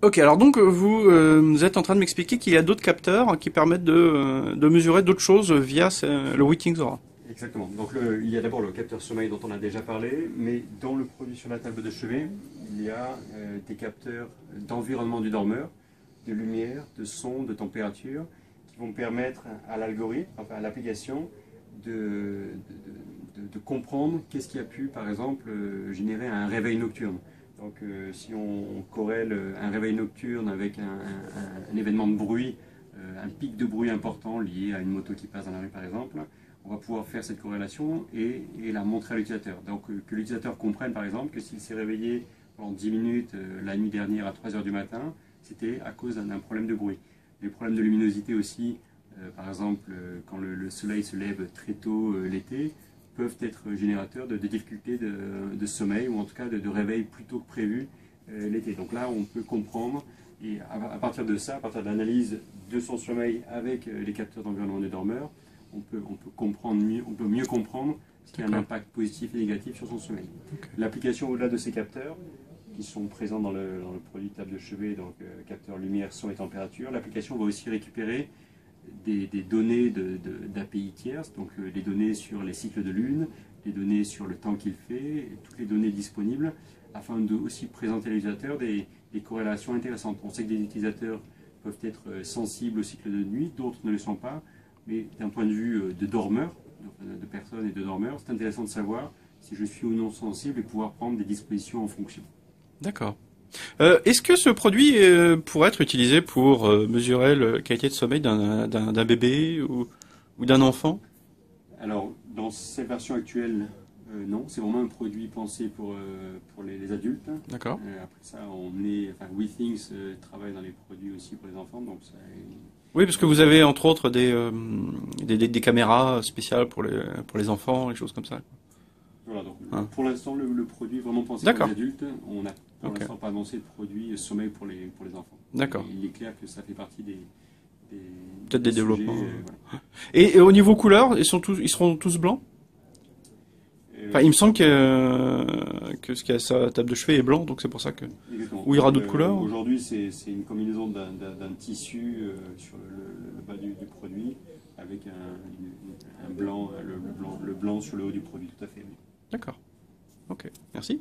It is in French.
Ok, alors donc vous êtes en train de m'expliquer qu'il y a d'autres capteurs qui permettent de mesurer d'autres choses via le Withings Aura. Exactement. Donc il y a d'abord le capteur sommeil dont on a déjà parlé, mais dans le produit sur la table de chevet, il y a des capteurs d'environnement du dormeur, de lumière, de son, de température, qui vont permettre à l'algorithme, enfin à l'application, de comprendre qu'est-ce qui a pu, par exemple, générer un réveil nocturne. Donc si on corrèle un réveil nocturne avec un événement de bruit, un pic de bruit important lié à une moto qui passe dans la rue par exemple, on va pouvoir faire cette corrélation et la montrer à l'utilisateur. Donc que l'utilisateur comprenne par exemple que s'il s'est réveillé pendant 10 minutes la nuit dernière à 3 heures du matin, c'était à cause d'un problème de bruit. Les problèmes de luminosité aussi, par exemple quand le soleil se lève très tôt l'été, peuvent être générateurs de difficultés de sommeil ou en tout cas de réveil plus tôt que prévu l'été. Donc là on peut comprendre et à partir de ça, à partir de l'analyse de son sommeil avec les capteurs d'environnement des dormeurs, on peut comprendre mieux, on peut mieux comprendre ce qui a un impact positif et négatif sur son sommeil. Okay. L'application au-delà de ces capteurs, qui sont présents dans le produit table de chevet, donc capteurs lumière, son et température, l'application va aussi récupérer des données d'API tierces, donc les données sur les cycles de lune, les données sur le temps qu'il fait, toutes les données disponibles, afin de aussi présenter à l'utilisateur des corrélations intéressantes. On sait que des utilisateurs peuvent être sensibles au cycle de nuit, d'autres ne le sont pas, mais d'un point de vue de dormeur, de personnes et de dormeurs, c'est intéressant de savoir si je suis ou non sensible et pouvoir prendre des dispositions en fonction. D'accord. Est-ce que ce produit pourrait être utilisé pour mesurer la qualité de sommeil d'un bébé ou d'un enfant? Alors, dans cette version actuelle, non. C'est vraiment un produit pensé pour les adultes. D'accord. Après ça, Withings travaille dans les produits aussi pour les enfants. Donc ça, oui, parce que vous avez entre autres des caméras spéciales pour les enfants, des choses comme ça. Voilà, donc pour l'instant, le produit est vraiment pensé pour les adultes. On n'a pour l'instant pas annoncé de produit sommeil pour les enfants. D'accord. Il est clair que ça fait partie peut-être des développements. Voilà. Et au niveau couleur, ils seront tous blancs? Enfin, il me semble que ce qu'il y a sur la table de chevet est blanc, donc c'est pour ça que. Exactement. Ou il y aura d'autres couleurs? Aujourd'hui, c'est une combinaison d'un tissu sur le bas du produit avec un blanc, le blanc sur le haut du produit, tout à fait. D'accord. Ok, merci.